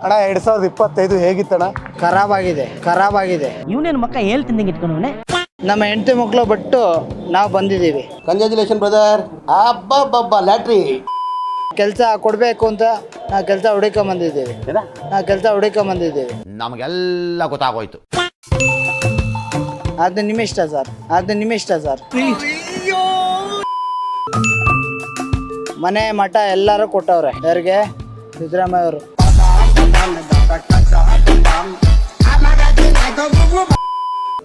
ಅಣ್ಣ 2025 ಹೇಗಿತ್ತಣ್ಣ? ಖರಾಬಾಗಿದೆ. ಇವನೇನು ಮಕ್ಕ ಹೇಳ್ತಿದ್ದಂಗೆ ಇಟ್ಕೊಂಡವನೆ. ನಮ್ಮ ಹೆಂಡತಿ ಮಕ್ಕಳು ಬಿಟ್ಟು ನಾವು ಬಂದಿದ್ದೀವಿ. Congratulation brother. ಅಬ್ಬಬ್ಬಬ್ಬ ಲ್ಯಾಟ್ರಿ. ಕೆಲಸ ಕೊಡಬೇಕು ಅಂತ ನಾವು ಕೆಲಸ ಹುಡುಕೊಂಬಂದಿದ್ದೀವಿ. ನಮಗೆಲ್ಲ ಗೊತ್ತಾಗೋಯ್ತು. ಅದು ನಿಮ್ಮ ಇಷ್ಟ ಸರ್. ಮನೆ ಮಠ ಎಲ್ಲರೂ ಕೊಟ್ಟವ್ರೆ. ಯಾರಿಗೆ? ಸಿದ್ದರಾಮಯ್ಯ ಅವರು.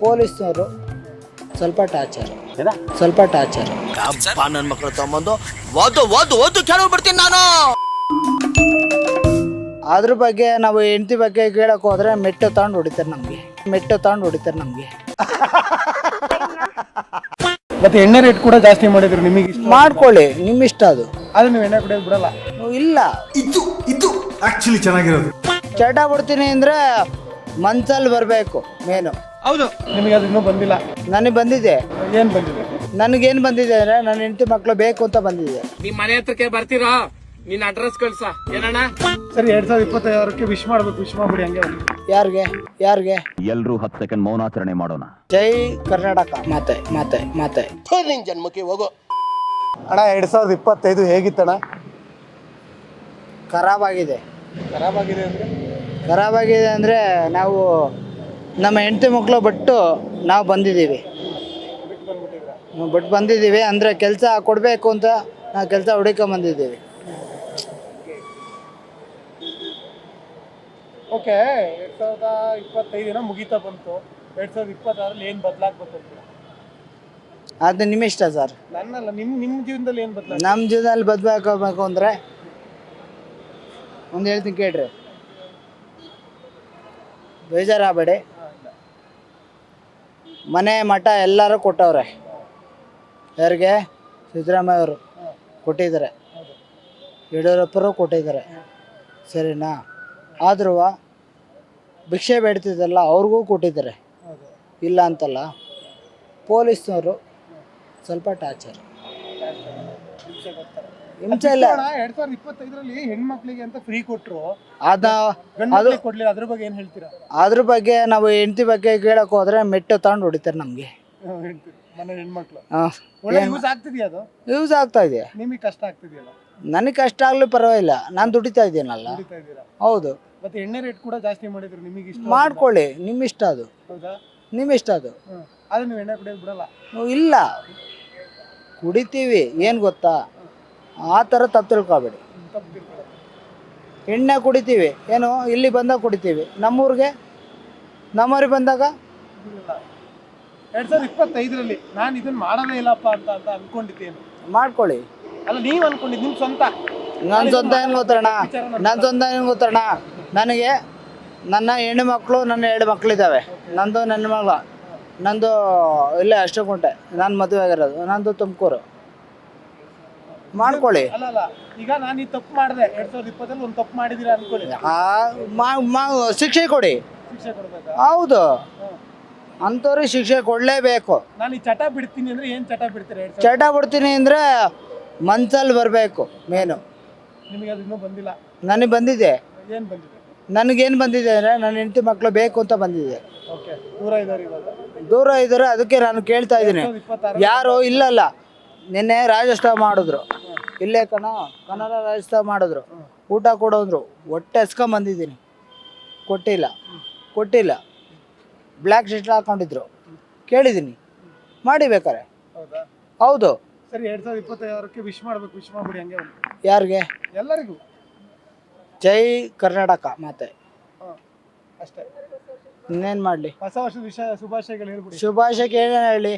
ಪೊಲೀಸ್ನವರು ಸ್ವಲ್ಪ ಟಾರ್ಚರ್. ನನ್ನ ಮಕ್ಕಳು ತಗೊಂಬಂದು ಓದು ಕೆಳಬಿಡ್ತೀನಿ ನಾನು. ಅದ್ರ ಬಗ್ಗೆ ನಾವು ಹೆಂಡತಿ ಬಗ್ಗೆ ಕೇಳಕ್ ಹೋದ್ರೆ ಮೆಟ್ಟು ತಗೊಂಡು ಹೊಡಿತಾರೆ ನಮ್ಗೆ. ಮತ್ತೆ ಎಣ್ಣೆ ರೇಟ್ ಕೂಡ ಜಾಸ್ತಿ ಮಾಡಿದ್ರು. ನಿಮಗೆ ಮಾಡ್ಕೊಳ್ಳಿ, ನಿಮ್ಮ ಇಷ್ಟ ಅದು. ಆದ್ರೆ ನೀವು ಎಣ್ಣೆ ಕುಡಿಯೋದು ಬಿಡಲ್ಲ. ಇಲ್ಲ, ಇದು ಆಕ್ಚುಲಿ ಚೆನ್ನಾಗಿರೋದು. ಚಟ ಬಿಡ್ತೀನಿ ಅಂದ್ರೆ ಮನ್ಸಲ್ಲಿ ಬರಬೇಕು ಮೇನು. ಹೌದು, ನಿಮಗೆ ಅದು ಇನ್ನೂ ಬಂದಿಲ್ಲ. ನನಗೆ ಬಂದಿದೆ. ಏನ್ ಬಂದಿದೆ? ನನಗೇನು ಬಂದಿದೆ ಅಂದ್ರೆ ನನ್ನ ಹೆಂಡತಿ ಮಕ್ಕಳು ಬೇಕು ಅಂತ ಬಂದಿದೆ. ನಿಮ್ ಮನೆ ಹತ್ರಕ್ಕೆ ಬರ್ತೀರಾ? ನಿನ್ ಅಡ್ರೆಸ್ ಕಳ್ಸ. ಏನಣ್ಣ? ಸರಿ, 2025 ವಿಶ್ ಮಾಡ್ಬೇಕು. ವಿಶ್ ಮಾಡ್ಬಿಡಿ ಹಂಗೆ. ಯಾರಿಗೆ? ಎಲ್ರೂ 10 ಸೆಕೆಂಡ್ ಮೌನಾಚರಣೆ ಮಾಡೋಣ. ಜೈ ಕರ್ನಾಟಕ. ಮಾತೆ. ನಿನ್ ಜನ್ಮಕ್ಕೆ ಹೋಗೋ. ಅಣ್ಣ 2025 ಹೇಗಿತ್ತಣ್ಣ? ಖರಾಬಾಗಿದೆ ಅಂದ್ರೆ ಅಂದರೆ ನಾವು ನಮ್ಮ ಹೆಂಡತಿ ಮಕ್ಕಳು ಬಿಟ್ಟು ನಾವು ಬಂದಿದ್ದೀವಿ. ಅಂದರೆ ಕೆಲಸ ಕೊಡಬೇಕು ಅಂತ ನಾವು ಕೆಲಸ ಹುಡುಕೊಂಬಂದಿದ್ದೀವಿ. ಓಕೆ, 2025 ಮುಗೀತಾ ಬಂತು. 2026 ಏನ್ ಬದಲಾಗ್ಬೇಕು? ಅದು ನಿಮ್ಮ ಇಷ್ಟ ಸರ್. ನನ್ನಲ್ಲ, ನಿಮ್ಮ ಜೀವನದಲ್ಲಿ ಏನ್ ಬದಲಾಗ? ನಮ್ಮ ಜೀವನದಲ್ಲಿ ಬದಲಾಗಬೇಕು ಅಂದರೆ ಒಂದು ಹೇಳ್ತೀನಿ ಕೇಳ್ರಿ, ಬೇಜಾರಾಗಬೇಡಿ. ಮನೆ ಮಠ ಎಲ್ಲರೂ ಕೊಟ್ಟವ್ರೆ. ಯಾರಿಗೆ? ಸಿದ್ದರಾಮಯ್ಯ ಅವರು ಕೊಟ್ಟಿದ್ದಾರೆ, ಯಡಿಯೂರಪ್ಪರು ಕೊಟ್ಟಿದ್ದಾರೆ. ಸರಿನಾ? ಆದ್ರೂ ಭಿಕ್ಷೆ ಬೇಡ್ತಿದ್ದಲ್ಲ, ಅವ್ರಿಗೂ ಕೊಟ್ಟಿದ್ದಾರೆ, ಇಲ್ಲ ಅಂತಲ್ಲ. ಪೊಲೀಸ್ನವರು ಸ್ವಲ್ಪ ಟಾರ್ಚರ್. ಹಿಂಸೆ ಇಲ್ಲ. 2025 ಹೆಣ್ಮಕ್ಳಿಗೆ ಅಂತ ಫ್ರೀ ಕೊಟ್ರು, ಅದು ಕೊಡ್ಲಿಲ್ಲ. ಅದ್ರ ಬಗ್ಗೆ ಏನ್ ಹೇಳ್ತೀರಾ? ಅದ್ರ ಬಗ್ಗೆ ನಾವು ಹೆಂಡತಿ ಬಗ್ಗೆ ಕೇಳಕ್ ಹೋದ್ರೆ ಮೆಟ್ಟು ತಗೊಂಡು ಹೊಡಿತಾರೆ ನಮ್ಗೆ. ಮನೆ ಹೆಣ್ಮಕ್ಳು ಒಳ್ಳೆ ಯೂಸ್ ಆಗ್ತಿದ್ಯಾ? ಅದು ಯೂಸ್ ಆಗ್ತಾ ಇದೆ. ನಿಮಗೆ ಕಷ್ಟ ಆಗ್ತಿದೆಯಲ್ಲ? ನನಗೆ ಕಷ್ಟ ಆಗ್ಲಿ ಪರವಾಗಿಲ್ಲ, ನಾನು ದುಡಿತಾ ಇದ್ದೀನಲ್ಲ. ಹೌದು. ಮತ್ತೆ ಎಣ್ಣೆ ರೇಟ್ ಕೂಡ ಜಾಸ್ತಿ ಮಾಡಿದ್ರು. ನಿಮಗೆ ಇಷ್ಟ ಮಾಡ್ಕೊಳ್ಳಿ, ನಿಮ್ಮ ಇಷ್ಟ ಅದು. ಹೌದಾ? ನಿಮ್ಮ ಇಷ್ಟ ಅದು. ಆದ್ರೆ ನೀವು ಎಣ್ಣೆ ಕುಡಿಯೋದು ಬಿಡಲ್ಲ? ಇಲ್ಲ, ಕುಡಿತೀವಿ. ಏನು ಗೊತ್ತಾ, ಆ ಥರ ತಪ್ಪು ತಿಳ್ಕೊಬೇಡಿ. ಎಣ್ಣೆ ಕುಡಿತೀವಿ, ಏನು ಇಲ್ಲಿ ಬಂದಾಗ ಕುಡಿತೀವಿ. ನಮ್ಮೂರಿಗೆ ಬಂದಾಗ 2025 ನಾನು ಇದನ್ನ ಮಾಡಲೇ ಇಲ್ಲಪ್ಪ ಅಂತ ಅನ್ಕೊಂಡಿದ್ದೇನೆ. ಮಾಡ್ಕೊಳ್ಳಿ. ಅಲ್ಲ, ನೀವು ಅನ್ಕೊಂಡಿದ್ದು ನಿಮ್ ಸ್ವಂತ. ನನ್ನ ಸ್ವಂತ ಏನು ಗೊತ್ತಣ್ಣ, ನನಗೆ ನನ್ನ ಹೆಣ್ಣು ಮಕ್ಕಳು, ನನ್ನ 2 ಮಕ್ಕಳಿದ್ದಾವೆ. ನನ್ನ ಮಗಳ ನಂದು ಇಲ್ಲೇ ಅಷ್ಟಗುಂಟೆ. ನಾನು ಮದುವೆ ಆಗಿರೋದು, ನಂದು ತುಮಕೂರು. ಮಾಡ್ಕೊಳ್ಳಿ. ಅಲ್ಲ, ಈಗ ನಾನು ಈ ತಪ್ಪು ಮಾಡಿದೆ. 2020 ಒಂದು ತಪ್ಪು ಮಾಡಿದೀರಾ ಅನ್ಕೊಳ್ಳಿ, ಶಿಕ್ಷೆ ಕೊಡಿ. ಶಿಕ್ಷೆ ಕೊಡ್ಬೇಕಾ? ಹೌದು, ಅಂಥವ್ರಿಗೆ ಶಿಕ್ಷೆ ಕೊಡಲೇಬೇಕು. ನಾನು ಈ ಚಟ ಬಿಡ್ತೀನಿ ಅಂದ್ರೆ ಏನ್ ಚಟ ಬಿಡ್ತೀರಾ? ಚಟ ಬಿಡ್ತೀನಿ ಅಂದರೆ ಮನ್ಸಲ್ಲಿ ಬರಬೇಕು ಮೇನು. ನಿಮಗೆ ಅದು ಇನ್ನೂ ಬಂದಿಲ್ಲ. ನನಗೆ ಬಂದಿದೆ. ಏನ್ ಬಂದಿದೆ? ನನಗೇನು ಬಂದಿದೆ ಅಂದರೆ ನನ್ನ ಹೆಂಡತಿ ಮಕ್ಕಳು ಬೇಕು ಅಂತ ಬಂದಿದೆ. ಓಕೆ, ದೂರ ಇದ್ದಾರೆ. ಅದಕ್ಕೆ ನಾನು ಕೇಳ್ತಾ ಇದ್ದೀನಿ. ಯಾರು ಇಲ್ಲಲ್ಲ, ನಿನ್ನೆ ರಾಜಸ್ಥಾನ ಮಾಡಿದ್ರು. ಇಲ್ಲೇ ಕನ್ನಡ ರಾಜಸ್ಥಾನ ಮಾಡಿದ್ರು. ಊಟ ಕೊಡೋದ್ರು. ಹೊಟ್ಟೆ ಎಸ್ಕೊಂಬಂದಿದ್ದೀನಿ. ಕೊಟ್ಟಿಲ್ಲ. ಬ್ಲ್ಯಾಕ್ ಶರ್ಟ್ ಹಾಕೊಂಡಿದ್ರು. ಕೇಳಿದ್ದೀನಿ, ಮಾಡಿ ಬೇಕಾರೆ. ಹೌದು. ಸರಿ, 2025 ವಿಶ್ ಮಾಡ್ಬೇಕು. ವಿಶ್ ಮಾಡ್ಬಿಡಿ ಹಂಗೆ. ಯಾರಿಗೆ? ಎಲ್ಲರಿಗೂ. ಜೈ ಕರ್ನಾಟಕ. ಮಾತೆ. ಅಷ್ಟೇ. ಇನ್ನೇನು ಮಾಡಲಿ? ಹೊಸ ವರ್ಷದ ಶುಭಾಶಯಗಳು ಹೇಳ್ಬಿಡಿ. ಶುಭಾಶಯಕ್ಕೆ ಏನೇನು ಹೇಳಿ?